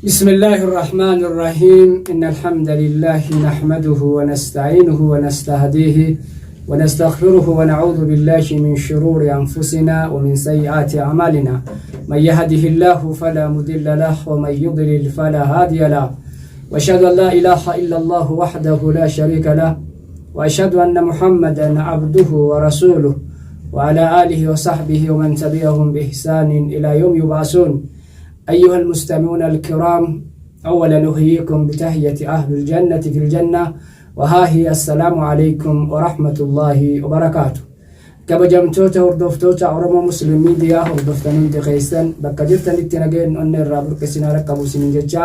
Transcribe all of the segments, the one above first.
بسم الله الرحمن الرحيم إن الحمد لله نحمده ونستعينه ونستهديه ونستغفره ونعوذ بالله من شرور أنفسنا ومن سيئات أعمالنا من يهده الله فلا مضل له ومن يضلل فلا هادي له وأشهد أن لا إله إلا الله وحده لا شريك له وأشهد أن محمدا عبده ورسوله وعلى آله وصحبه ومن تبعهم بإحسان إلى يوم يبعثون. أيها المستمعون الكرام، أولا نحييكم بتحية أهل الجنة في الجنة وها هي السلام عليكم ورحمة الله وبركاته. كبجمتوتا وردفتوتا عرما مسلم ميديا وردفتنين تخيستان بكجرتن التنجين أن الرابر كسنا ركبو سنين جتشا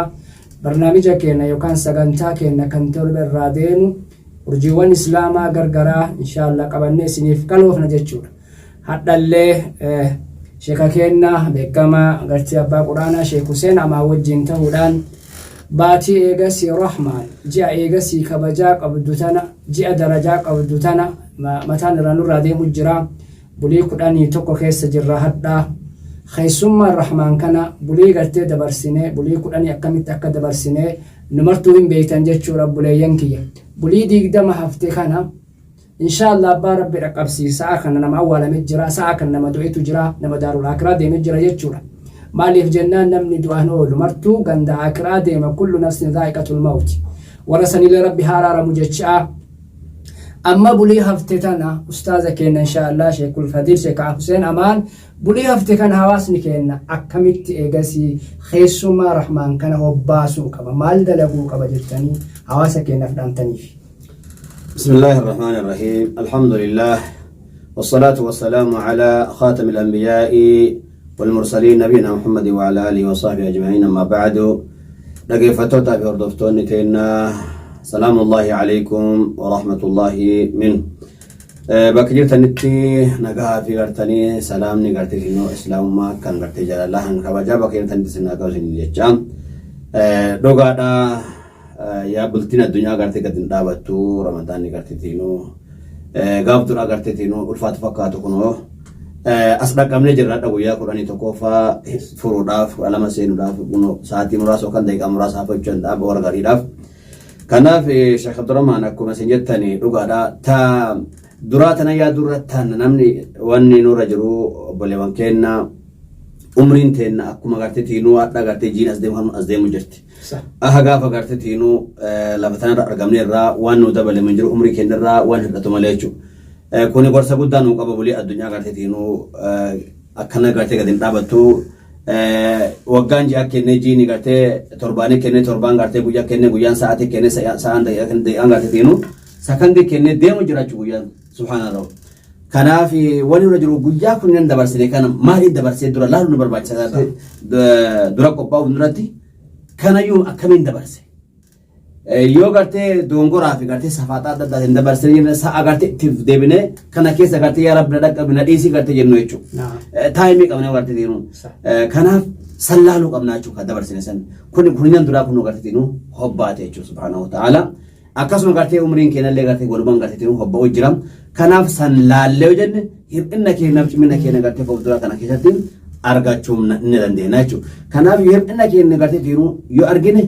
برنامجا كينا يوكان سغانتا كينا كنتور بالرادين ورجيوان إسلاما غرغرا إن شاء الله قبلني سنيف قلوف نجتشور حتى اللي شيخا كينا بكما غرتي أبا قرانا شيخ حسين أما وجين تهودان باتي إيغاسي رحمن جاء إيغاسي كبجاك أبدوتانا جاء درجاك أبدوتانا متان رانو رادي مجرا بلي قراني توكو خيس جرا حدا خيسوما الرحمن كان بلي غرتي دبرسيني بلي قراني أكمت أكا دبرسيني نمرتو إن بيتان جتشو رب بلي ينكي بلي ديك دم هفتي كان إن شاء الله بارب برقبسي ساعة كان نما أولا مجرا ساعة كان نما دوئتو جرا نما دارو الأكرا دي مجرا جتشورا مالي في جنان نمني دوانول مرتو غند أكرا دي ما كل نفس ذائقة الموت ورسني لربي هارارا مجتشا أما بلي هفتتنا أستاذة كينا إن شاء الله شيخ الفضيل شيخ حسين أمان بلي هفتكن هواسني كينا أكمت إيغاسي خيسوما رحمن كان هباسو كما مال دلقو كما جتاني هواسا كينا فدامتني في بسم الله الرحمن الرحيم الحمد لله والصلاة والسلام على خاتم الأنبياء والمرسلين نبينا محمد وعلى آله وصحبه أجمعين. أما بعد نقفتوتا في أردفتون تينا سلام الله عليكم ورحمة الله منه. بكجرت نتي نقاها في غرتني سلام نقرتي فينو إسلام ما كان غرتي جل الله نكبجا بكجرت نتي سنقاو سنجيجام دوغادا يا بلتنا الدنيا غرتي قد ندابتو رمضان غرتي تينو غابتو غرتي تينو الفات فكاتو كنو أصدق أمني جرات أبويا قراني تكوفا فروداف على مسين داف كنو ساعتي مراس وكان دايك أمراس هافو جند أب ورغاري داف كنا في شيخ عبد الرحمن أكو مسنجتني دوغادا تا دراتنا يا دراتنا نمني واني نور جرو بلوان كنا umrin teenna akkuma gartee tiinuu hadha gartee jiin asdeemu jirti. Aha gaafa gartee tiinuu lafa tanarra argamne irraa waan nu dabalamu jiru umrii keenya irraa waan hir'atu malee jechuudha. Kuni gorsa guddaa nu qaba bulii addunyaa gartee tiinuu akkana gartee gadi hin dhaabattu. Waggaan ji'a kennee jiini gartee torbaanii kennee torbaan gartee guyyaa kennee guyyaan sa'aatii kennee sa'aan daqiiqaan gartee tiinuu sakandii kennee deemu jiraachuu guyyaan subhaanallah. Kanaaf wani rajulu guyyaa kunneen dabarsine kana maali dabarsee dura laalu nu barbaachisa dura qophaa'u duratti kanayyuu akkamiin dabarse yoo gartee dongoraa fi gartee safaaxaa adda addaatiin dabarsine sa'a gartee ittiif deebine kana keessa gartee yaa rabbi na dhaqqabi na dhiisii gartee jennu jechuudha. Taayimii qabnee gartee tiinu kanaaf sallaaluu qabnaa jechuudha dabarsine san kunneen duraa kun gartee tiinu hobbaate jechuudha subhaanahu wa ta'ala. Akkasuma gartee umriin keenyallee gartee golban gartee tiinu hobba'u jira. Kanaaf san laallee jenne hir'ina keenya cimina keenya gartee fuuldura kana keessatti argachuu ni dandeenya jechuudha. Kanaaf hir'ina keenya gartee tiinu yoo argine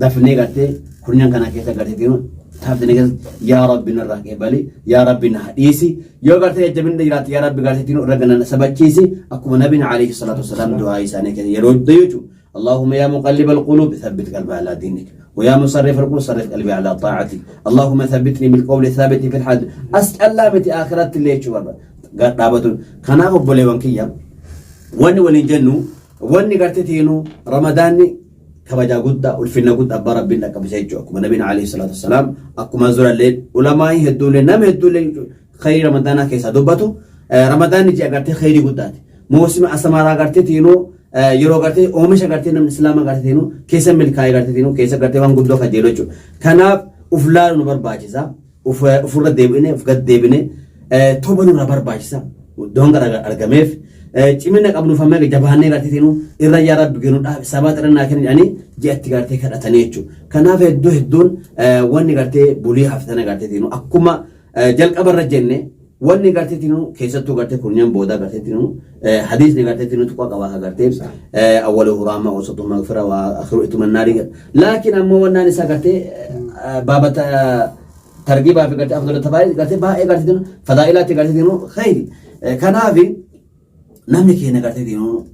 dafnee gartee kunneen kana keessa gartee tiinu taafdine yaa rabbi narraa qeebali yaa rabbi na hadhiisi yoo gartee jabinna jiraate yaa rabbi gartee tiinu irra gana sabachiisi akkuma nabiin alayhi salaatu wasalaam du'aa isaanii keessa yeroo jechuudha. اللهم يا مقلب القلوب ثبت قلبي على دينك ويا مصرف القلوب صرف قلبي على طاعتك اللهم ثبتني بالقول الثابت في الحج أسأل الله متى آخرت اللي يشوف قابتون كان أخو بولي وانكيا واني ولنجنو واني قرتتينو رمضاني كبجا قد والفنا قد أبا ربنا كبسيجو أكو نبينا عليه الصلاة والسلام أكو مزور الليل علماء هدولي نام هدولي خير رمضانا كيسا دوباتو رمضان جي أقرتي خيري قدات موسم أسمارا قرتتينو yeroo gartee oomisha gartee namni islaama gartee tiinu keessa milkaa'ee gartee tiinu keessa gartee waan guddoo kajeelu jechuudha. Kanaaf uf laalu nu barbaachisa. Ufurra deebine uf gad deebine toba nurra barbaachisa. Iddoon gara argameef cimina qabnu famee jabaannee gartee tiinu irra yaa rabbi kennuudhaaf sabaa xirannaa kennu jedhanii ji'atti gartee kadhatanii jechuudha. Kanaaf hedduun wanni gartee bulii haftana gartee tiinu akkuma jalqabarra jenne wanni gartee tinu keessattuu gartee kunneen booda gartee tinu hadiisni gartee tinu tuqa qabaa gartee awwaluhu rahma wasatuhu maghfira wa akhiru itmannaari laakiin ammoo wannaan isaa gartee baabata targiibaa fi gartee afdal tafaa'il gartee baay'ee gartee tinu fadaa'ilaatti gartee tinu khayri kanaafi namni keenya gartee tinu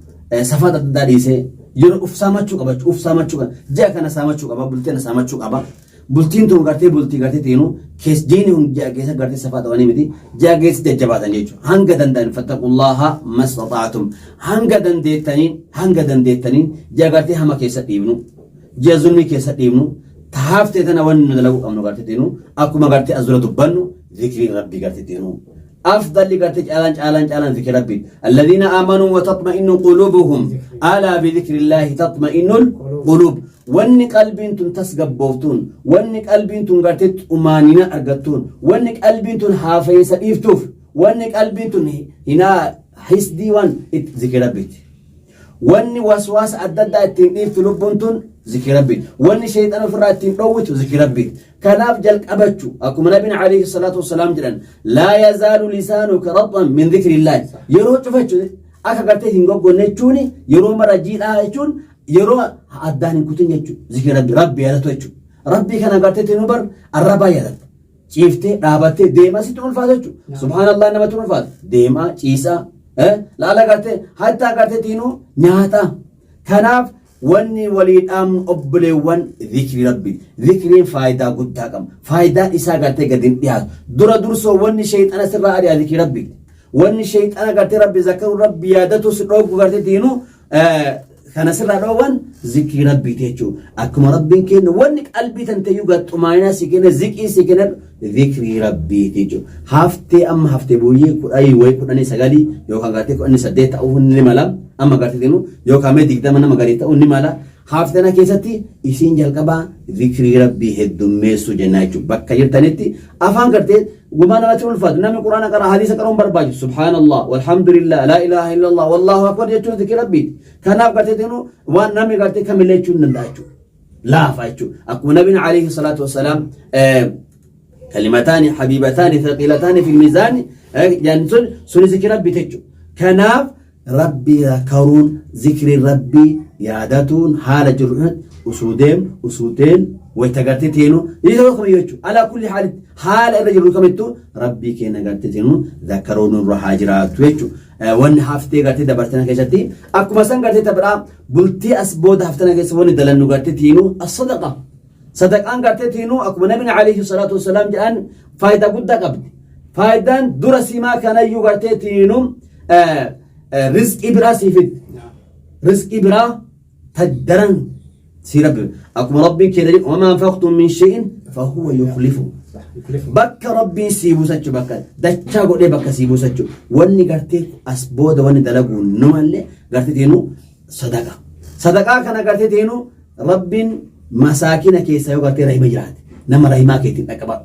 safaata adda dhiisee yeroo uf saamachuu qaba ji'a kana saamachuu qaba bultii kana saamachuu qaba bultiin tun gartee bultii gartee teenu kees diini hun ji'a keessa gartee safaa ta'anii miti ji'a keessa jajjabaatan jechuudha hanga danda'an fattaqullaha mastata'atum hanga dandeettaniin ji'a gartee hama keessa dhiibnu ji'a zulmii keessa dhiibnu taaftee tana wanni nu dalaguu qabnu gartee teenu akkuma gartee azura dubbannu zikrii rabbii gartee teenu أفضل قرت جالان ذكر ربي الذين آمنوا وتطمئن قلوبهم ألا بذكر الله تطمئن القلوب وانك قلبين تسقب بوتون وانك قلبين قرتت أمانينا أرقتون وانك قلبين حافيس إفتوف وانك قلبين هنا حس ديوان ذكر ربي واني وسواس أدد التنقيف تلبونتون ذكر ربي واني شيطان فرات تنقوت ذكر ربي كناف جلق أبتشو أكم نبي عليه الصلاة والسلام جلن لا يزال لسانك رطبا من ذكر الله يرو تفتشو أكا قرتي هنقوب قنجوني يرو مراجيل آيشون يرو أداني كتن يجو ذكر ربي يدتوشو ربي كان قرتي تنبر الربا يدت شيفتي رابطي ديما ستون فاتشو سبحان الله نما تون فات ديما چيسا لا لا قرتي حتى قرتي تينو نياتا كناف واني وليد أبليوان ذكر ربي ذكرين فايدة قدام فايدة إسا قرتي قدين بيهات درسو واني شيء أنا سر على ذكر ربي واني شيء أنا قرتي ربي ذكر ربي يادته سروق قرتي تينو كان سر روان ذكر ربي تيجو أكما ربي كين وانك قلبي تنتيو قد طمانينة سكينة سكينة ذكر ربي تيجو هفتي بوي أي وي كنني سغالي يو كغاتي كنني سديت أو ني مالا أما غاتي دينو يو كامي ديكدا منا مغاريتا أو ني مالا هافتنا كيساتي إسين جلقبا ذكر ربي هدوميسو جنايچو بكا يرتنيتي أفان غرتي غمانا واتول فاد نامي قرآن قرأ حديث قرأون برباج سبحان الله والحمد لله لا إله إلا الله والله أكبر يجو ذكر ربي كان غرتي دينو وان نامي غرتي كامليچو ننداچو لا فايچو أكو نبي عليه الصلاة والسلام كلمتان حبيبتان ثقيلتان في الميزان يعني سن ذكر ربي تجو كناف ربي ذكرون ذكر ربي يادتون حال جرؤت أسودين ويتقرتتينو يتوقع يوجو على كل حال الرجل كمتو ربي كينا قرتتينو ذكرون الرحاجرات ويجو وان حفتي قرتي دبرتنا كيشتي أكو مسان قرتي تبرا بلتي أسبود حفتنا كيسووني دلنو قرتتينو الصدقة صدقان قرتتينو أكو نبي عليه الصلاة والسلام جان فايدة قد قبل فايدان درسي ما كان يو قرتتينو رزق إبرا سيفيد رزق إبرا تدرن سيرب أكم ربي كذا وما أنفقتم من شيء فهو يخلفه بك ربي سيبو ساتشو بك دچا غودي بك سيبو ساتشو وني غرتي اسبود وني دلغو نمالي غرتي تينو صدقه كان غرتي تينو ربين مساكين كيسا يو غرتي رحمه جرات نما رحمه كيتي دقبا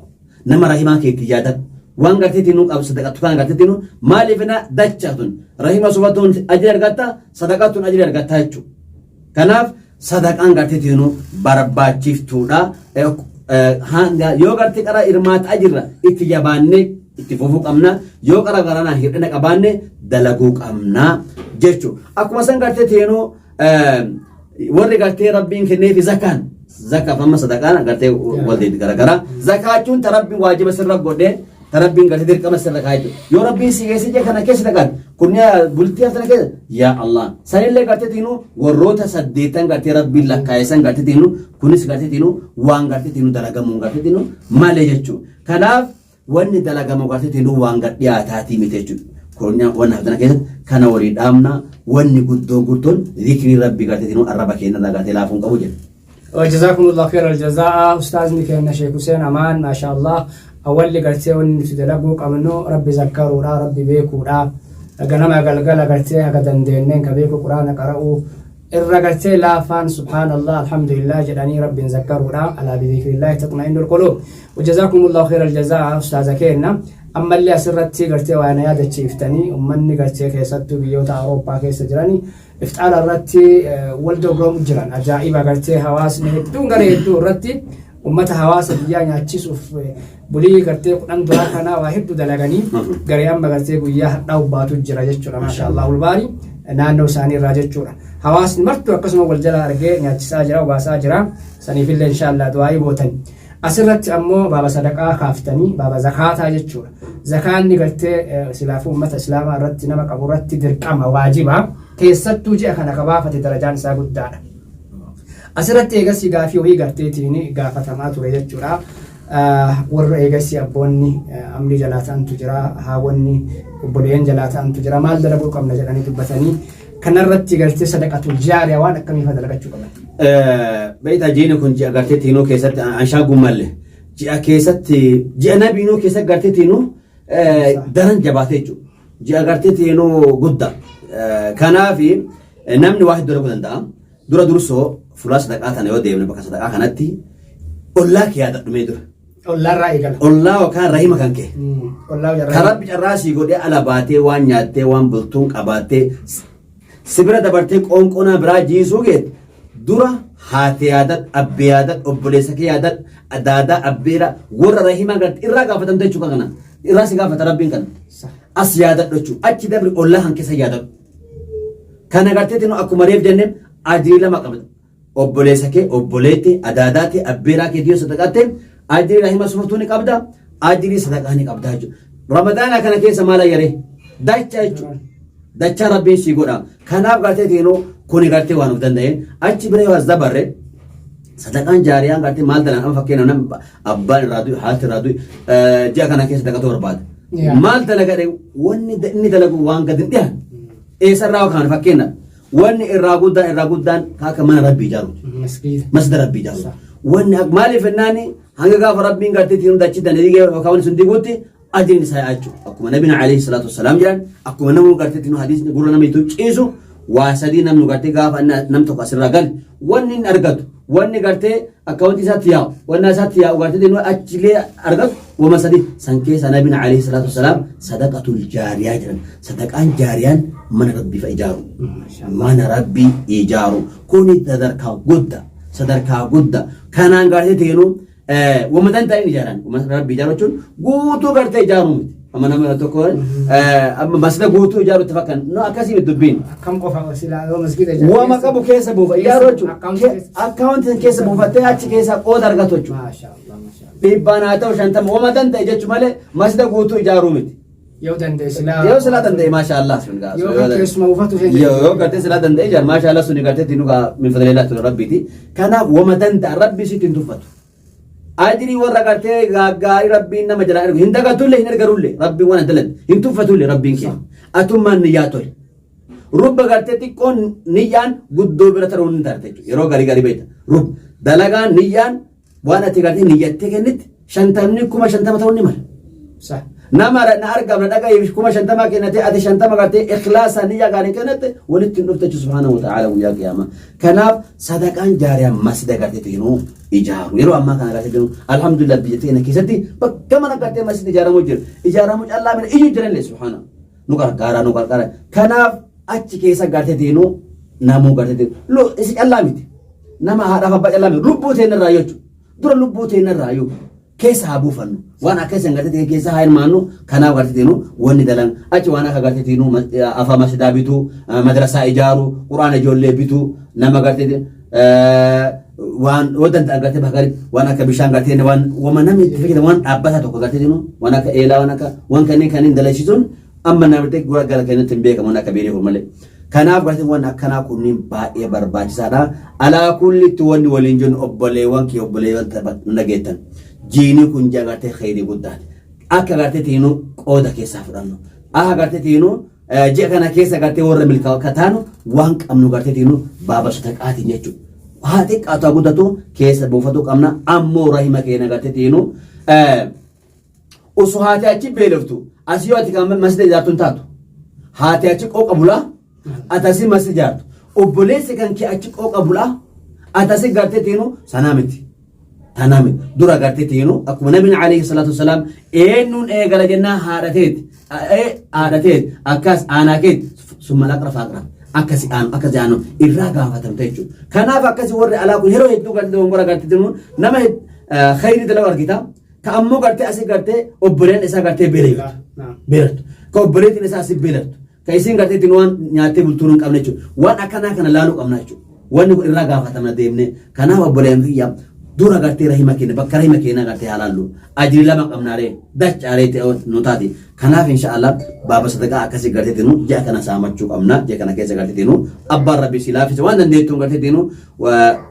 نما رحمه كيتي جادت وان غرتي تينو اب صدقه كان غرتي تينو مالفنا دچاتون رحمه سبتون اجر غتا صدقاتون اجر غتاچو كناف صدقان غرتي تينو برباچيفتودا hanga yoo gartee qara irmaat ajirra itti jabaanne itti fufuu qabna yoo qara garana hir'ina qabaanne dalaguu qabna jechu akkuma san gartee teenoo warri gartee rabbiin kenneef zakat amma sadaqaan gartee waldeet garagara zakaachuun tarabbiin waajiba sirra godhe tarabbiin gartee dirqama sirra kaayatu yoo rabbiin si geessije kana keessa dhaqan kunniya bultii haftana keessa yaa Allah sanillee gartee teenoo warroota 8 gartee rabbiin lakkaayisan gartee teenoo kunis gartee teenoo waan gartee teenoo dalagamuun gartee teenoo malee jechuudha kanaaf wanni dalagamu gartee teenoo waan gad dhiyaataatii miti jechuudha kunniya waan haftana keessa kana warii dhaamna wanni guddoon zikri rabbi gartee teenoo arraba keenya gartee laafuun qabu jedha. وجزاكم الله خير الجزاء أستاذنا كنا شيخ حسين أمان ما شاء الله أول قرتي ونسدلقوا قمنو ربي ذكروا ربي بيكوا أجنما قلقلا قرتي أقدن دينين كبيكوا قرآن قرأوا الرقرتي لا فان سبحان الله الحمد لله جلاني ربي ذكروا على بذكر الله تطمئن القلوب وجزاكم الله خير الجزاء أستاذ كنا أما اللي أسرتي قرتي وأنا يا دتشي إفتني أمني قرتي كيستو بيوتا أوروبا كيس جراني افتعال الرتي ولدو قروم جران أجائب قرتي هواس نهدون قريدو الرتي ummata hawaasa biyyaa nyaachisuuf bulii gartee kudhan duraa kanaa waa hedduu dalaganii garee amma gartee guyyaa hadhaa ubbaatu jira jechuudha maashaallah ulbaari naannoo isaanii irraa jechuudha. Hawaasni martuu akkasuma wal jala argee nyaachisaa jira ubaasaa jira saniifillee inshaallah du'aayii gootan. Asirratti ammoo baaba sadaqaa kaaftanii baaba zakaataa jechuudha. Zakaanni gartee silaafuu ummata islaamaa irratti nama qabu irratti dirqama waajibaa keessattuu ji'a kana kabaafate darajaan isaa guddaadha. Asirratti eegasii gaafii wayii garteetiin gaafatamaa ture jechuudha. Warra eegasii abboonni amrii jalaa ta'antu jira, haawwanni obboleeyyan jalaa ta'antu jira. Maal dalaguu qabna jedhanii dubbatanii kanarratti gartee sadaqatul jaariyaa waan akkamii fa dalagachuu qaban? Beeyta jiini kun ji'a garteetiinuu keessatti anshaa gummalle ji'a keessatti ji'a nabiinuu keessatti garteetiinuu daran jabaatee jechuudha. Ji'a garteetiinuu guddaa. Kanaaf namni waa hedduu dalaguu danda'a. Dura dursoo fuula sadaqaa tana yoo deemne bakka sadaqaa kanatti ollaa kee yaadadhumee dura. Ollaa irraa eegala. Ollaa yookaan rahima kan kee. Karabbi carraasii godhee ala baatee waan nyaattee waan bultuun qabaattee sibira dabartee qoonqonaa biraa jiisuu geette dura haate yaadad abbee yaadad obboleessa kee yaadad adaadaa abbeera warra rahima garte irraa gaafatamte jechuudha kana irraa si gaafata rabbiin kana as yaadadhu jechuudha achi dabri ollaa hanqisa yaadadhu kana garteetiin akkuma reef jenneen ajrii lama qabda obboleessa kee obboleetti adaadaatti abbeeraa kee diyo sadaqaatte ajrii rahima sufurtuu ni qabda ajrii sadaqaa ni qabda jechuudha ramadaana kana keessa maal ayyaree dacha jechuudha dacha rabbiin si godha kanaaf garteetiin kuni gartee waan of danda'e achi bira yoo as dabarre sadaqaan jaariyaan gartee maal dalan amma fakkeenya nama abbaan irraa du'e haati irraa du'e ji'a kana keessa sadaqatu barbaada maal dalagadhe wanni inni dalagu waan gadi hin dhiyaanne eessarraa yookaan fakkeenya wanni irraa guddaan akka mana rabbii ijaaru masjida rabbii ijaaru wanni maaliif ennaani hanga gaafa rabbiin garteetiin dachi dandeettii yookaan wanni sun diguutti ajriin isaa yaachuu akkuma nabiin alayhi salaatu wassalaam jedhan akkuma namni garteetiin hadiisni gurra nama itti ciisu waa sadii namni gartee gaafa nam tokko asirraa gali wanni hin argatu wanni gartee akkaawuntii isaatti yaa'u wanni isaatti yaa'u gartee achilee argatu wama sadii san keessa nabiin alayhi salaatu wassalaam sadaqatul jaariyaa jedhan sadaqaan jaariyaan mana rabbii fa ijaaru mana rabbii ijaaru kuni sadarkaa guddaa kanaan gartee teenu wama danda'in ijaaran mana rabbii ijaaru jechuun guutuu gartee ijaaru miti amma nama tokko amma masjida guutuu ijaaru itti fakkaan no akkasii dubbiin akkam qofa silaa yoo masjida ijaaru wama qabu keessa buufa ijaaru jechuun akkaawuntiin keessa buufattee achi keessa qooda argatu jechuudha dhibbaan haa ta'u 50 wama danda'e jechuun malee masjida guutuu ijaaru miti yoo silaa danda'e maashaallah sun gaa yoo keessuma buufatu yoo gartee silaa danda'e ijaaru maashaallah sun gartee tinugaa min fadlillahi rabbiiti kanaaf wama danda'a rabbi sitti hin tuffatu ajri warra gartee gaggaarii rabbiin nama jala ergu hin dagatullee hin ergarullee rabbiin waan dalan hin tuffatullee rabbiin kee atummaan niyyaa tole rubba gartee xiqqoon niyyaan guddoo bira ta'uu hin taate yeroo garii beekta rub dalagaan niyyaan waan ati gartee niyyattee kennitti 50 ta'uu ni mala nama na argama dhagaa 50 kennate ati 50 gartee ikhlaasa niyyaa gaarii kennate walitti dhufte subhanahu wa ta'ala guyyaa qiyaama kanaaf sadaqaan jaariyaa masjida gartee tiinuu ijaaru yeroo ammaa kana gartee tiinuu alhamdulillah biyya teenya keessatti bakka mana gartee masjida ijaaramu callaa mina iyyu jiranillee subhanahu nu gargaara kanaaf achi keessa gartee tiinuu namuu gartee tiinuu isi callaa miti nama haadhaaf abbaa callaa miti lubbuu teenyarraa jechuudha dura lubbuu teenyarraa yoo keessa haa buufannu waan akkasiin gartee keessa haa hirmaannu kanaaf gartee tiinuu wanni dalan achi waan akka gartee tiinuu afaa masjidaa bituu madrasaa ijaaru quraana ijoollee bituu nama gartee waan wadan gartee bakari waan akka bishaan gartee waan wama namni itti fayyadamu waan dhaabbata tokko gartee tiinuu waan akka eelaa waan akka waan kanneen dalashiisuun amma namni gura gara keenyatti hin beekamu waan akka beeku malee kanaaf gartee waan akkanaa kunniin baay'ee barbaachisaadha alaa kullitti wanni waliin jennu obboleewwan nageettan jiini kun jagartee khayrii guddaati akka gartee tiinuu qooda keessaa fudhannu akka gartee tiinuu ji'a kana keessa gartee warra milkaa'u kataanu waan qabnu gartee tiinuu baaba sadaqaatiin jechuudha haa xiqqaatu guddatu keessa buufatu qabna ammoo rahima keenya gartee tiinuu osoo haati achi beeloftu asii yoo ati kan masjida ijaartu hin taatu haati achi qooqa bulaa atasi masjida ijaartu obboleessi kan kee achi qooqa bulaa atasi gartee tiinuu sanaa miti taname dura gartee tiinuu akkuma nabiin alayhi salaatu wassalaam eenyuun eegala jennaa haadhateet akkas aanaakeet summa laqra faaqra akkasi aanu irraa gaafatamte jechuudha kanaaf akkasi warri alaa kun yeroo hedduu gartee wangora gartee tiinuu nama khayri dalagu argita ka ammoo gartee asii gartee obboleen isaa gartee beelatu ka obboleetiin isaa asii beelatu ka isiin gartee ittiin waan nyaattee bultuun hin qabne jechuudha waan akkanaa kana laaluu qabna jechuudha wanni kun irraa gaafatamna deemne kanaaf obboleen fiyyaa dura gartee rahima keenya bakka rahima keenya gartee halaallu ajri lama qabnaaree dachaalee ta'e nu taati kanaaf inshaallah baaba sadaqaa akkasii gartee tinu ji'a kana saamachuu qabna ji'a kana keessa gartee tinu abbaan rabbi si laafise waan dandeettuun gartee tinu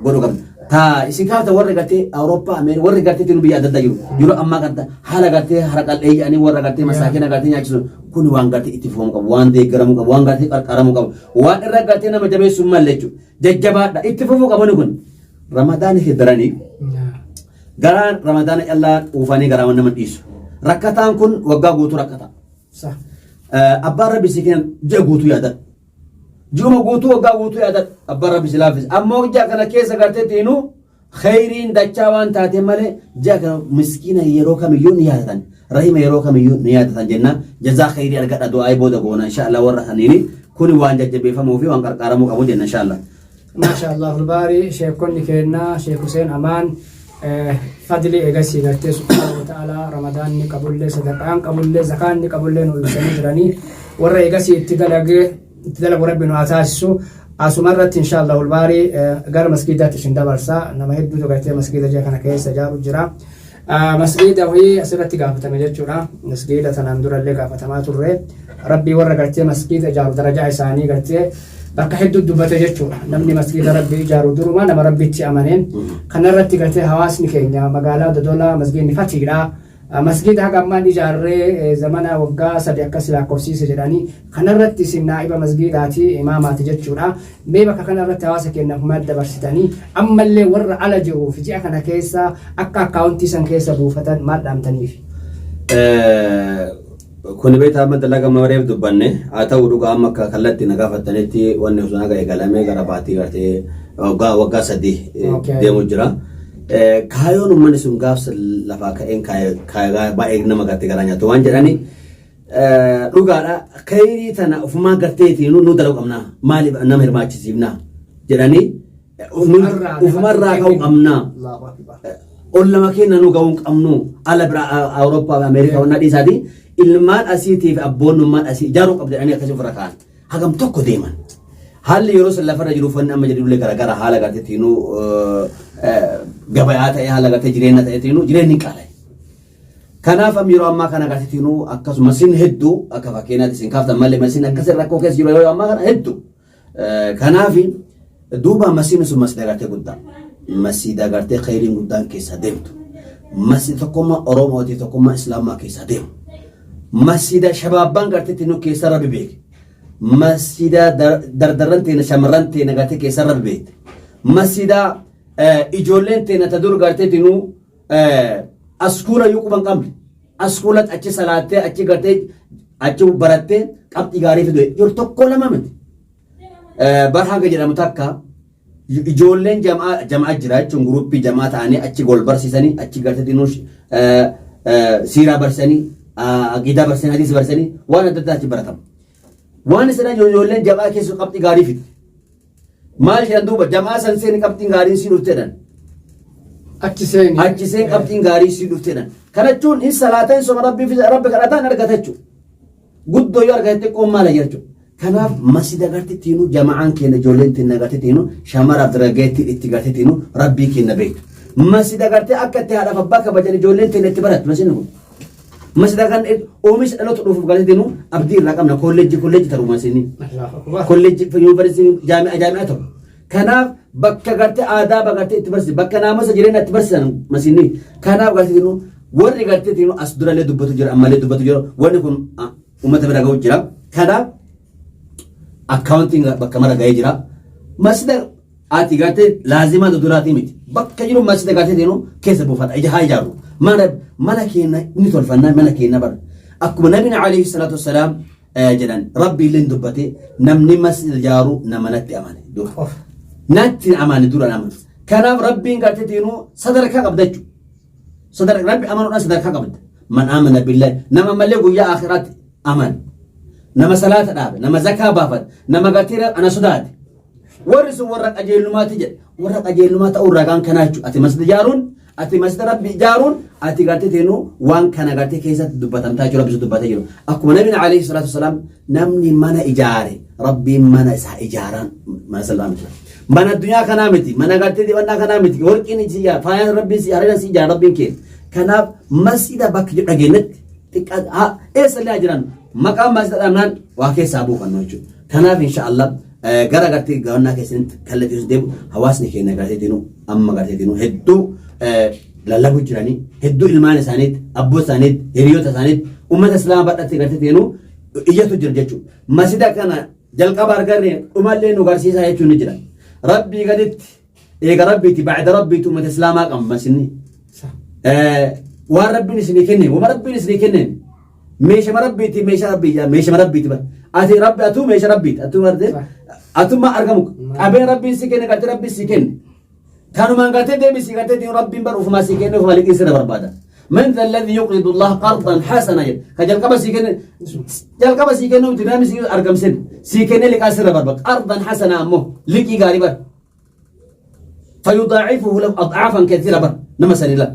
godhuu qabna ta isin kaafta warri gartee awurooppaa ameerikaa warri gartee tinu biyya adda adda jiru ammaa gartee haala gartee haraqal'ee jedhanii warra gartee masaakina gartee nyaachisu kun waan gartee itti fufamu qabu waan deeggaramuu qabu waan gartee qarqaramuu qabu waan irra gartee nama jabeessuu malle jechuudha jajjabaadha itti fufuu qabani kun Ramadan hidrani garan Ramadan Allah ufani garan nama dhiisu rakkataan kun waggaa guutuu rakkata abbaan rabbi sikin ji'a guutuu yaada juma guutuu waggaa guutuu yaada abbaan rabbi silaafis ammoo ji'a kana keessa gartee tiinu khayriin dachaa waan taate malee ji'a kana miskiina yeroo kamiyyuu ni yaadatan rahima yeroo kamiyyuu ni yaadatan jenna jazaa khayrii argadha du'aa booda goona inshallah warra haniini kun waan jajjabeeffamuu fi waan qarqaaramuu qabu jenna inshallah ما شاء الله الباري شيخ كوني كينا شيخ حسين أمان فضلي إجاسي قرتي سبحانه وتعالى رمضان نقبل لي صدقان قبل لي زكاة نقبل لي نولسني دراني ورا إجاسي تدلق ربنا أساسه أسمرت إن شاء الله الباري قال مسجدات شندا برسا نما هدو قرتي مسجدة جا كنا كيس جاب الجرا مسجدة وهي أسرت قافة مجتورا مسجدة تنامدور اللي قافة ما ترى ربي ورا قرتي مسجدة جاب درجة إنساني قرتي bakka hedduu dubbata jechuudha namni masgiida rabbii ijaaru duruma nama rabbitti amaneen kanarratti gartee hawaasni keenya magaalaa Dodolaa masgiidni Fatiidha masgiida haga ammaan ijaarree zamana waggaa 3 akkas lakkoofsiise jedhanii kanarratti isin naa'iba masgiidaati imaamaati jechuudha mee bakka kanarratti hawaasa keenyaaf maal dabarsitanii ammallee warra ala jiruuf ji'a kana keessa akka akkaawuntii san keessa buufatan maal dhaamtaniif kun beeta amma dalaga mareef dubbanne haa ta'u dhugaa amma akka kallatti nagaafattanitti wanni sun haga eegalamee gara baatii gartee waggaa 3 deemu jira kaayoon uummanni sun gaafsa lafaa ka'een kaayaa baay'ee nama gartee garaa nyaatu waan jedhani dhugaadha khayrii tana ofumaa garteetiin nu dalagu qabna maaliif nama hirmaachisiifna jedhani ofumarraa ka'uu qabna ollama keenya nu ga'uu qabnu ala biraa Awurooppaa Ameerikaa wanna dhiisaati ilmaan asiitii fi abboonnummaan asii ijaaruu qabdanii akkasii ofirra ka'an hagam tokko deeman haalli yeroo san lafarra jiruuf wanni amma jedhullee garagara haala garteetiinuu gabayaa ta'e haala gartee jireenya ta'eetiinuu jireenyi qaala kanaaf am yeroo ammaa kana garteetiinuu akkasuma sin hedduu akka fakkeenyaatti sin kaaftan malee masiin akkasii rakkoo keessa jiru yeroo ammaa kana hedduu kanaaf duuba masiin sun masjida gartee guddaa masjida gartee khayriin guddaan keessa deemtu masjida tokkummaa Oromootii tokkummaa Islaamaa keessa deemu masjida shabaabban gartee tinu keessa rabbi beek masjida dardarran teena shamarran teena gartee keessa rabbi beek masjida ijoolleen teena tadur gartee tinu askuula yuquban qabdi askuula achi salaattee achi gartee achi barattee qabxii gaarii fidu yor tokko lama miti barhanga jedhamu takka ijoolleen jamaa jira jechuun guruppii jamaa ta'anii achi gol barsiisanii achi gartee tinu siiraa barsiisanii aqiidaa barsiisanii hadiis barsiisanii waan adda addaa achi baratamu waan isana ijoolleen jamaa keessa qabxii gaarii fiddi maal jedhan duuba jamaa san seeni qabxiin gaarii sii dhufteedhan achi seen qabxiin gaarii sii dhufteedhan kana jechuun in salaataan soma rabbi kadhataan argata jechuudha guddoo yoo argate qoommaala jechuudha kanaaf masjida gartittiinu jamaan keenya ijoolleen teenya gartittiinu shamaraaf dargaggeetti itti gartittiinu rabbii keenya beektu masjida gartee akka itti haadhaaf abbaa kabajan ijoolleen teenya itti barattu masjidni kun masjida kan oomisha dhaloota dhufuuf gartittiinu abdii irraa qabna kolleejjii ta'uu masjidni kolleejjii yuunivarsiitii jaami'a ta'u kanaaf bakka gartee aadaa bagartee itti barsiisan bakka naamusa jireenya itti barsiisan masjidni kanaaf gartittiinu warri gartittiinu as durallee dubbatu jira ammallee dubbatu jira wanni kun uummata bira ga'u jira kanaaf accounting bakka mara ga'ee jira masjida ati gartee laazima duduraati miti bakka jiru masjida gartee deenu keessa buufata haa ijaaru mana keenya ni tolfannaa mana keenya bara akkuma nabiin alayhi salaatu wassalaam jedhan rabbi illee dubbate namni masjida ijaaru nama natti amane natti amane dura nama kanaaf rabbiin gartee deenu sadarkaa qabda jechuudha sadarkaa rabbi amanuudhaan sadarkaa qabda man amana billahi nama malee guyyaa akhiraatti amane nama salaata dhaabe nama zakaa baafate nama gartee ana sodaate warri sun warra qajeelummaati jedhe warra qajeelummaa ta'uu irraa kan kanaa jechuudha ati masjida ijaaruun ati masjida rabbi ijaarun ati gartee teenu waan kana gartee keessatti dubbatamtaa jiru rabbi dubbatee jiru akkuma nabiin alayhi salatu wasalam namni mana ijaare rabbiin mana isaa ijaaran mana sallallahu alaihi wasallam mana dunya kana miti mana gartee wanna kana miti warqiin ija faayaan rabbiin si harina si ijaara rabbiin kee kanaaf masjida bakki dhageenyatti xiqqaa eessallee jiran maqaan masjida dhamnaan waa keessaa buufannu jechuudha kanaaf inshallah gara gartee gawanna keessatti kallattii deemu hawaasni keenya gartee teenu amma gartee teenu hedduu lallabu jiranii hedduu ilmaan isaaniit abboo isaaniit hiriyoota isaaniit ummata islaamaa badhattee gartee teenu iyyatu jira jechuudha masjida kana jalqaba argarre dhumallee nu garsiisaa jechuun ni jira rabbii gaditti eega rabbiiti ba'da rabbiitu ummata islaamaa qabu masjidni waan rabbiin isinii kenne wama rabbiin isinii kenne meesha rabbiiti meesha rabbiiti bar ati rabbi atu meesha rabbiiti atu marte atuma argamu qabeen rabbiin si kenne gartee rabbiin si kenne kanumaan gartee deebisi gartee rabbiin bar ufuma si kenne ufuma liqii sirra barbaada من ذا الذي يقرض الله قرضا حسنا كجل قبل سيكن تنام سيكن أرقم سن سيكن لك أسر بربك قرضا حسنا أمه لك غالبا فيضاعفه له أضعافا كثيرة بر نمسني لا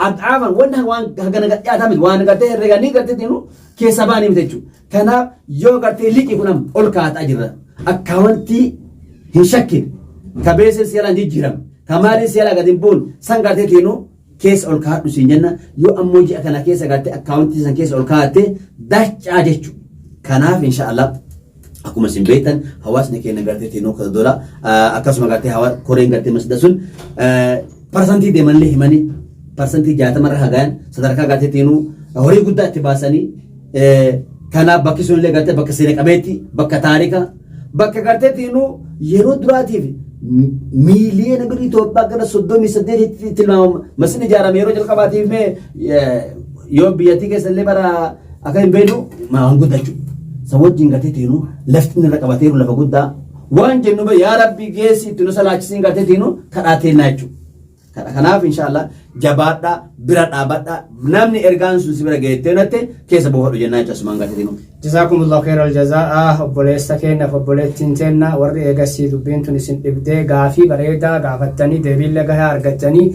أضعافا وانا وان هغنا يعتمد وانا قرتي رغاني قرتي دينو كيسباني متجو كان يو قرتي لك يكونم أولكات أجر أكاونتي هنشكل كبيس سيالا جيرم كمالي سيالا قدم بون سان قرتي دينو kees ol kaadhu siin jenna yoo ammoo ji'a kana keessa gartee akkaawuntii san keessa ol kaa'atte dachaa jechuudha kanaaf inshallah akkuma isin beektan hawaasni keenya gartee teenoo kada dola akkasuma gartee koreen gartee masjida sun parsantii deemanlee himanii parsantii 60 irra hagayan sadarkaa gartee teenoo horii guddaa itti baasanii kanaaf bakki sunillee gartee bakka seena qabeetti bakka taarika bakka gartee teenoo yeroo duraatiif miiliyoona birrii Itoophiyaa gara 38 tilmaama masjidni ijaarame yeroo jalqabaatiif mee yoo biyyattii keessallee bara akka hin beenu waan guddachuu sawwajjiin gartee teenu lafti irra qabateeru lafa guddaa waan jennu yaa rabbi geessi itti nu salaachisiin gartee teenu kadhaateenna jechuudha kanaaf inshallah jabaadha bira dhaabadha namni ergaan sun si bira geettee natte keessa boodhu jennaa jechuudha sumaan gartee teenu jazakumullahu khairal jazaa obboleessa keenya obboleettiin teenna warri eegasii dubbiin tun isin dhibdee gaafii bareedaa gaafattanii deebiillee gahaa argattanii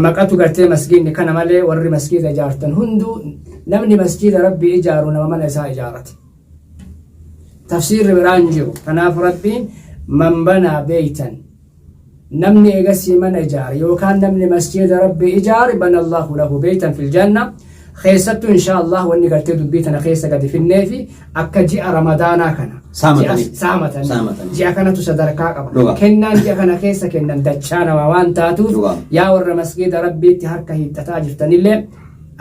maqatu gartee masgiidni kana malee warri masgiida ijaartan hunduu namni masgiida rabbii ijaaru nama mana isaa ijaarate tafsiirri biraan jiru kanaaf rabbiin man banaa beeytan namni eegasii mana ijaare yookaan namni masgiida rabbii ijaare bana Allahu lahu beeytan fil janna خيستو إن شاء الله وإني قلت دبيتنا خيسة قد في النافي أكا جاء رمضان كنا سامة جاء كنا تصدر كاكبا كنا جاء كنا خيسة كنا دجانا ووان تاتو يا ور مسجد ربي تهركه التتاجر تنيلي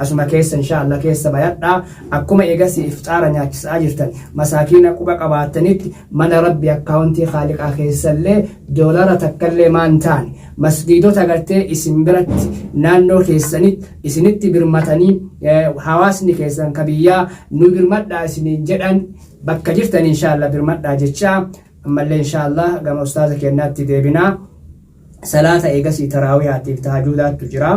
أسمع كيس إن شاء الله كيس بيتنا أكما إجاسي إفطارا ناكس أجرتن مساكين أكوبا قباتنيت من ربي أكاونتي خالق أخيس اللي دولار تكلي مانتان مسجدو تغرتي اسم برت نانو كيسانيت اسنيت برمتاني حواسني كيسان كبيا نو برمت اسنين جدن بكا جرتن إن شاء الله برمت جتشا أما اللي إن شاء الله قام أستاذك يناتي ديبنا صلاة إجاسي تراوية تهجودات تجرى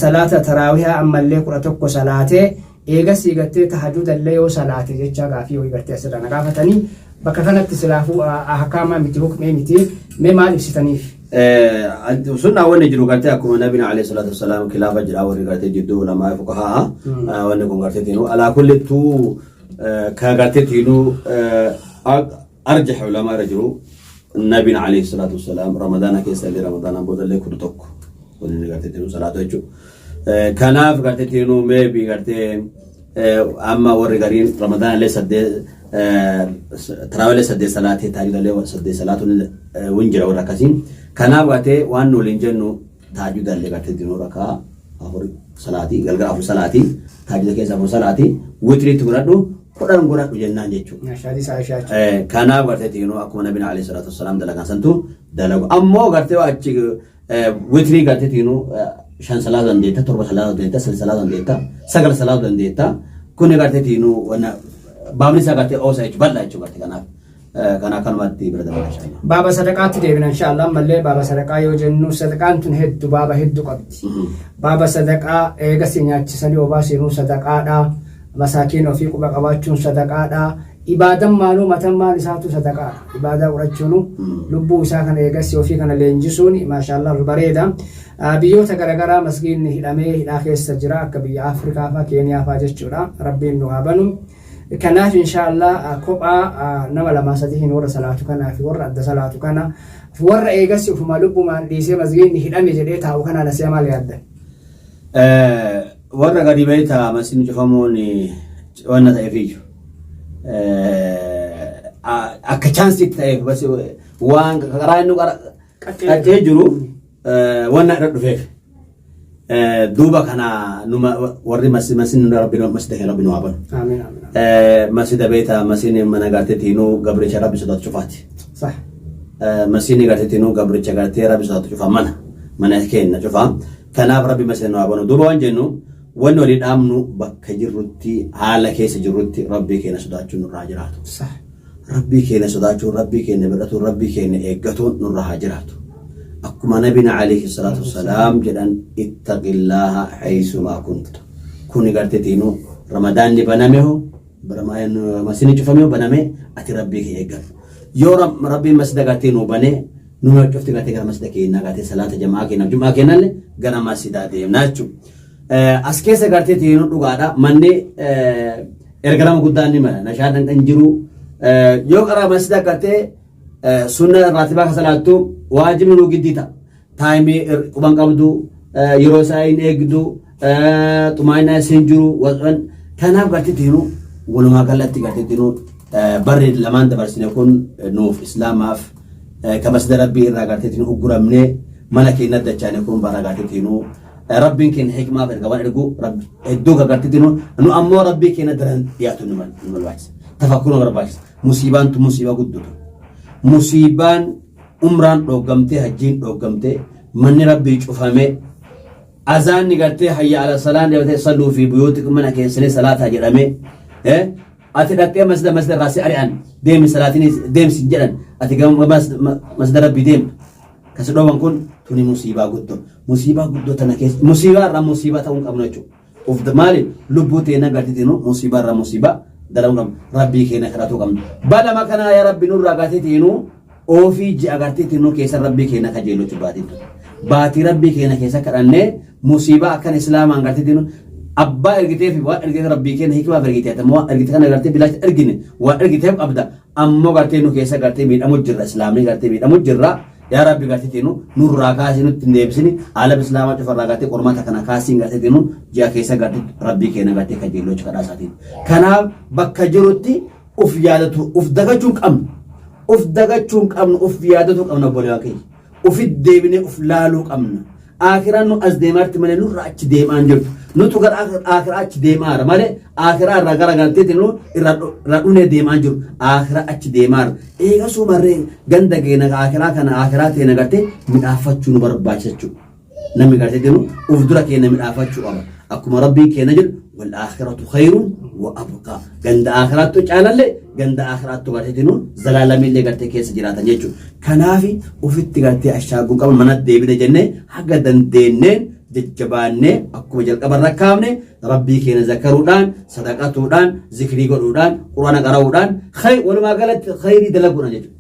صلاة تراويح أما اللي قرأتك صلاة إيجاسي قتة تهجد اللي وصلاة جتشا قافي ويقتة سرنا قافتني بكثرة سلافو أحكام متي حكم متي ما لبستني سنة وانا جرو قرتي أكو نبينا عليه الصلاة والسلام خلافة جراوري قرتي جدو لما فقهاء وانا كون قرتي تينو على كل تو كقرتي تينو أرجح علماء رجلو نبينا عليه الصلاة والسلام رمضان كيس اللي رمضان بود اللي كرتوك ولين قرتي تينو صلاة وجو كناف قرتي تينو ما بي قرتي أما وري قرين رمضان اللي سد تراويح سد صلاة تاجد اللي سد صلاة ونجرا وركاسين كناف قرتي وانو لينجنو تاجد اللي قرتي تينو ركا أخوري صلاتي قلقا أخور صلاتي تاجد كيس أخور صلاتي وتري تقولادو قرآن قرآن بجنان جيتشو كناف قرتي تينو أكو نبينا عليه الصلاة والسلام دلقا سنتو دلقا أمو قرتي واتشي وتري قرتي تينو شان صلاة دنديتا تربة صلاة دنديتا سل صلاة دنديتا سقر صلاة دنديتا كوني قرتي تينو وانا بامني ساقرتي أوسا يجو بلا يجو قرتي كنا كانواتي بردا ما شاء الله بابا صدقات ديبنا إن شاء الله ملي بابا صدقاء يوجنو صدقان تنهد بابا هدو قبتي بابا صدقاء إيغا سينياتي سني وباسينو صدقاء مساكين وفي قبا قباتشون صدقاء ibaadan maaluu matammaan isaatu sadaqaa ibaadaa godhachuun lubbuu isaa kana eegassi ofii kana leenjisuun maashaallah bareeda. Biyyoota garaagaraa masgiidni hidhamee hidhaa keessa jira akka biyya Afrikaa fa'aa Keeniyaa fa'aa jechuudha. Rabbiin nu haa banu. Kanaaf inshaallah kophaa nama lama sadiin warra salaatu kanaa fi warra adda salaatu kana warra eegassi ufuma lubbumaan dhiisee masgiidni hidhame jedhee taa'u kana nasee maal yaaddan? Warra gadi beektaa masgiidni cufamuun wanna ta'eefiyyu. Akka chaansiitti ta'eef waan karaa inni qaqqee jiru wanna irra dhufeef duuba kana numa warri masjiidni rabbi nu haa banu. Masjida beektaa masjiidni mana gaarteetiinuu gabricha rabbi sodaatu cufaati. Masjiidni gaarteetiinuu gabricha gaartee rabbi sodaatu cufa mana keenya cufaa. Kanaaf rabbi masjiidni nu haa banu. Duuba waan jennu wanni walii dhaabnu bakka jirrutti haala keessa jirrutti rabbii keenya sodaachuun nurraa jiraatu. Rabbii keenya sodaachuun, rabbii keenya biratuun, rabbii keenya eeggatuun nurraa jiraatu. Akkuma nabiin alayhi salaatu wassalaam jedhan ittaqillaha haysumaa kunta. Kuni garteetiinuu ramadaanni baname hoo masjiidni cufame hoo baname ati rabbii kee eeggatu. Yoo rabbiin masjida gartee nuu banee numa cufti gartee gara masjida keenyaa gartee salaata jamaa keenyaaf jumaa keenyallee gara masjidaa deemnaa jechuudha. As keessa garteetiinuu dhugaadha. Manni ergalama guddaan ni mala nashaadhaan kan jiru yoo qaraa masjida gartee sunna raatibaa kasalaattu waajibni nuu giddii ta'a. Taayimii quban qabdu yeroo isaa hin eegdu xumaayinaa isin jiru kanaaf garteetiinuu walumaa galatti garteetiinuu barri lamaan dabarsine kun nuuf islaamaaf ka masjida rabbii irraa garteetiinuu ugguramnee mana keenya dachaane kun bara garteetiinuu rabbiin keenya hikmaa ergaban ergu hedduu garteetiinuu nu ammoo rabbii keenya daran dhiyaatu nu barbaachisa. Tafakkuruu barbaachisa. Musiibaan tu musiibaa gudduudha. Musiibaan umraan dhooggamtee hajjiin dhooggamtee manni rabbii cufamee azaanni gartee hayya ala salaan deematee salluu fi buyyooti mana keessanii salaataa jedhamee ati dhaqee masjida irraa ari'an deemi salaatiin deemsi jedhan ati gama masjida rabbii deemtu kasi dhooban kun tuni musiibaa guddoo. Musiibaa guddoo tana keessa musiibaa irraa musiibaa ta'uu qabnu jechuudha. Maali lubbuu teenya garteetiinuu musiibaa irraa musiibaa dalamu rabbii keenya kadhatuu qabnu. Balama kanaa yaa rabbi nurraa garteetiinuu ofii ji'a garteetiinuu keessa rabbii keenya kajeellachuu baatii rabbii keenya keessa kadhannee musiibaa akkan islaamaan garteetiinuu abbaa ergitee fi waan ergitee rabbii keenya hikmaa ergitee ammoo ergitee kana gartee bilaacha ergine waan ergitee qabda ammoo gartee nu keessa gartee miidhamu jirra islaamni gartee miidhamu jirra. Yaa rabbi garteetiinuu nurraa kaasii nutti hin deebisini haala islaamaa cufarraa gartee qormaata kana kaasiin garteetiinuu ji'a keessa gartee rabbii keenya gartee kajeellachuu kadhaa isaatiin. Kanaaf bakka jirutti uf yaadatu uf dagachuu qabnu. Uf dagachuu qabnu uf yaadatu qabna bolee keenya. Ufit deebinee uf laaluu qabna. Aakiraan nu as deemaatti malee nurra achi deemaa hin jirtu. Nutu gara aakiraa achi deemaara malee aakiraa irraa gara garteetiinuu irraa dhunee deemaa hin jiru. Aakiraa achi deemaara. Eegasuu marree ganda keenya aakiraa kana aakiraa teena gartee midhaafachuu nu barbaachisa jechuudha. Namni garteetiinuu uf dura keenya midhaafachuu qaba. Akkuma rabbiin keenya jedhu wal aakhiratu khayrun wa abqaa. Ganda aakhiraattu caalallee ganda aakhiraattu garteetiinuu zalaalamillee gartee keessa jiraatan jechuudha. Kanaaf ufitti gartee ashaaguu qaban mana deebine jennee haga dandeenneen jajjabaannee akkuma jalqaba rakkaafne rabbii keenya zakaruudhaan sadaqatuudhaan zikrii godhuudhaan quraana qara'uudhaan walumaa galatti khayrii dalaguudhaan jechuudha.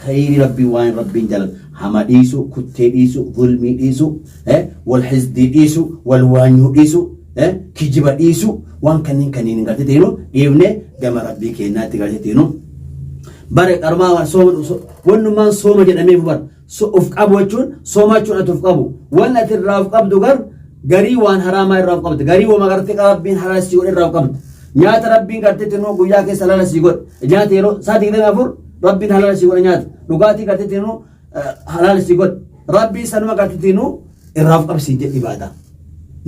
Khayrii rabbii waan rabbiin jaalatu hama dhiisu kuttee dhiisu zulmii dhiisu wal hizdii dhiisu wal waanyuu dhiisu kijiba dhiisu waan kanneen garteetiinuu dhiifne gama rabbii keenyaatti garteetiinuu bare qarmaa wannumaan sooma jedhamee bara uf qabu jechuun soomachuun ati uf qabu waan ati irraa uf qabdu garii waan haraamaa irraa uf qabdu garii waan gartee rabbiin halaal si godhe irraa uf qabdu nyaata rabbiin garteetiinuu guyyaa keessa halaal si godhe nyaata yeroo sa'aatii 24 rabbiin halaal si godhe nyaata dhugaatii garteetiinuu halaal si godhe rabbii sanuma garteetiinuu irraa uf qabsiin jedhe ibaadaa.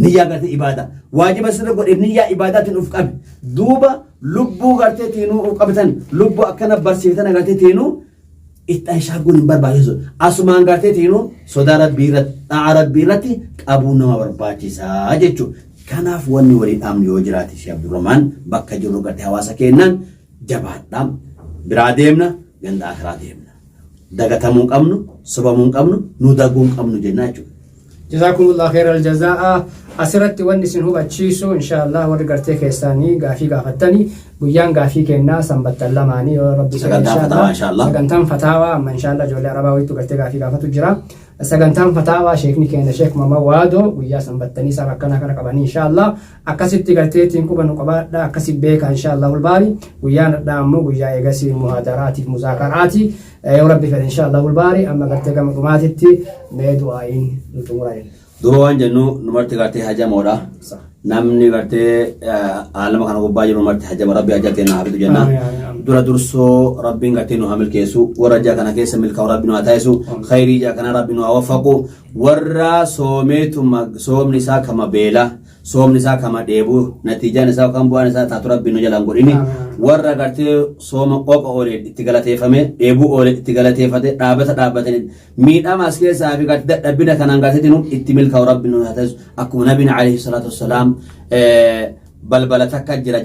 Niyyaa gartee ibaadaa waajiba sirra godhe niyyaa ibaadaatiin uf qabe duuba lubbuu garteetiinuu uf qabatan lubbuu akkana barsiifatan garteetiinuu itti ashaaguun hin barbaachisu asumaan garteetiinuu sodaa rabbii irratti qabuu nama barbaachisaa jechuudha. Kanaaf wanni waliin dhaamnu yoo jiraate Sheekh Abdurrahmaan bakka jirru gartee hawaasa keenyaan jabaadhaan biraa deemna ganda akiraa deemna dagatamuu qabnu sobamuu qabnu nu daguu qabnu jennaa jechuudha. jazakumullahu khairal jazaa asirratti wanni isin hubachiisu inshallah warri gartee keessanii gaafii gaafattanii guyyaan gaafii kennaa sanbattan lamaanii yoo rabbi sagantaan fataawaa amma inshallah ijoollee arabaa waytu gartee gaafii gaafatu jira sagantaan fataawaa sheekni keenya sheek mama waadoo guyyaa sanbattanii saba akkana kana qabanii inshallah akkasitti garteetiin qubanu qabaadha akkasi beeka inshallah ulbaari guyyaan dhaammoo guyyaa eegasii muhaadaraatiif muzaakaraati yoo rabbi fedhe inshallah ulbaari amma gartee gama dhumaatitti mee du'aa'iin nutumuraayin dura waan jennu numarti gartee hajamoodha namni gartee alama kana gubbaa jiru numarti hajama rabbi hajatee na hafidu jenna dura dursoo rabbiin gartee nu hamil keessu warra jaa kana keessa milkaa rabbi nu haa taasisu khayrii jaa kana rabbi nu haa waffaqu warra soomeetuma soomni isaa kama beela soomni isaa kama dheebu natiijaan isaa kan bu'aan isaa taatu rabbi nu jalaan godhini warra gartee sooma qoqa oole itti galateeffame dheebuu oole itti galateeffate dhaabbatanii miidhama as keessaa fi gartee dadhabbina kanaan garteetinu itti milkaa rabbi nu haa taasisu akkuma nabiin alayhi salaatu wassalaam balbala takka jira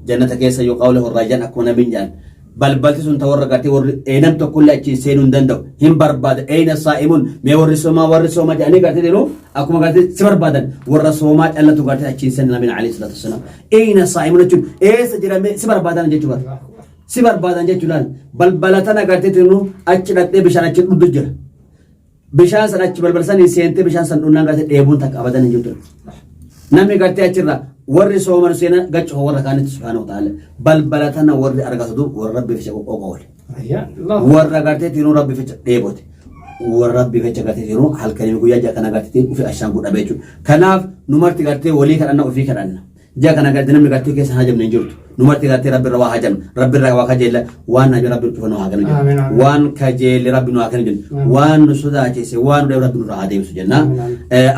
jannata keessa yoo qawle horraajan akkuma nabiin jaan balbalti sun tawarra gartee warri eenam tokkollee achiin seenuu hin danda'u hin barbaada eena saa'imuun mee warri sooma jedhanii gartee deenu akkuma gartee si barbaadan warra soomaa callatu gartee achiin seenuu nabiin alayhi salaatu wassalaam eena saa'imuun jechuun eessa jedhamee si barbaadan jechuudha si barbaadan jechuudhaan balbala tana gartee deenu achi dhaqxee bishaan achi dhudhu jira bishaan san achi balbala sanii seentee bishaan san dhunnaan gartee dheebuun takka abadan hin jirtu namni gartee achirra warri sooman seena gachu warra kaanitti subhanahu wa ta'ala balbala tana warri argatu warra rabbi ficha qoqoole warra gartee tiinuu rabbi ficha dheebote warra rabbi ficha gartee tiinuu halkanii guyyaa jaa kana gartee ufi ashaan godha beechu kanaaf numarti gartee walii kadhanna ofii kadhanna jaa kana gartee namni gartee keessa hajamne hin jirtu numarti gartee rabbi irra waa hajam rabbi irra waa kajeella waan nabi rabbi dhufanu haa kana jenna waan kajeelli rabbi nu haa kana jenna waan nu sodaachise waan nu rabbi nu haa deebisu jenna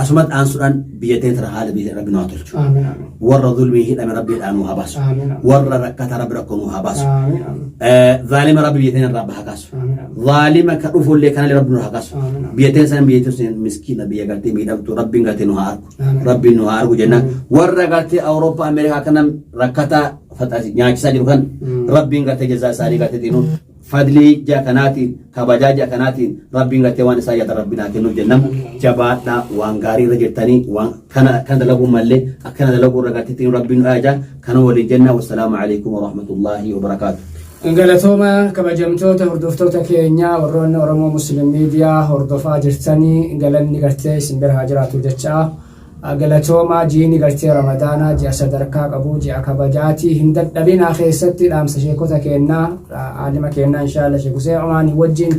asumat aansuudhaan biyyateen tara haala biyya rabbi nu haa tolchu warra zulmii hidhame rabbi dhaan nu haa baasu warra rakkata rabbi rakkoo nu haa baasu zaalima rabbi biyyateen irraa baha kaasu zaalima ka dhufullee kanallee rabbi nu haa kaasu biyyateen sana biyyateen miskiina biyya gartee miidhamtu rabbiin gartee nu haa argu rabbiin nu haa argu jenna warra gartee awurooppaa ameerikaa kana rakkata fatasi nyaachisa jiru kan rabbiin gartee jazaa isaanii gartee tiinu fadlii jaa kanaatiin kabajaa jaa kanaatiin rabbiin gartee waan isaa yaada rabbiin haa kennuuf jennam jabaadhaa waan gaarii irra jirtanii waan kana dalaguu mallee akkana dalaguu irra gartee tiinu rabbiin nu ajaa kana waliin jenna wassalaamu alaikum warahmatullaahi wabarakaatu. galatooma kabajamtoota hordoftoota keenya warroonni Oromoo Muslim Media hordofaa jirtanii galanni gartee isin bira haa jiraatu jechaa galatooma jiini gartee ramadaana ji'a sadarkaa qabu ji'a kabajaati hin dadhabinaa keessatti dhaamsa sheekota kennaa aalima kennaa inshallah Sheek Hussein Omaanii wajjin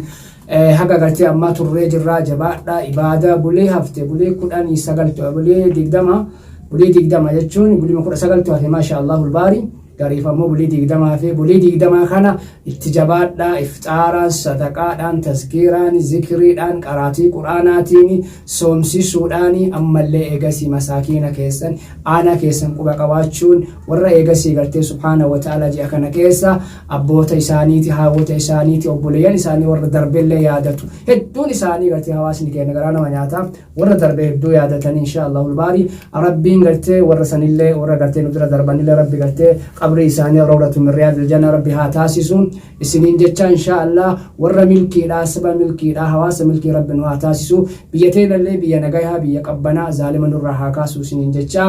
haga gartee amma turree jirraa jabaadhaa ibaada bulee hafte bulee 19 bulee 20 jechuun bulee 19 hafe maasha Allah ulbaari gariifammoo bulii 20 fi bulii 20 kana itti jabaadhaa ifxaaraan sadaqaadhaan tazkiiraan zikriidhaan qaraatii quraanaatiin soomsisuudhaan ammallee eegasii masaakiina keessan aanaa keessan quba qabaachuun warra eegasii gartee subhaanahu wa ta'ala ji'a kana keessa abboota isaaniiti haawwota isaaniiti obboleeyyan isaanii warra darbeellee yaadatu hedduun isaanii gartee hawaasni keenya garaa nama nyaata warra darbe hedduu yaadatanii inshaallah ulbaari rabbiin gartee warra sanillee warra gartee nu dura darbanillee rabbi gartee قبري إساني روضة من رياض الجنة ربي هاتاسسون السنين جتشا إن شاء الله ورا ملكي لا سبا ملكي لا هواس ملكي رب هاتاسسو بيتين اللي بينجاها بيقبنا ظالما الرها كاسو سنين جتشا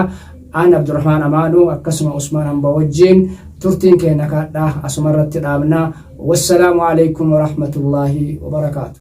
أنا عبد الرحمن أمانو أكسم عثمان أم بوجين ترتين كينك أسمرت الأمنا والسلام عليكم ورحمة الله وبركاته.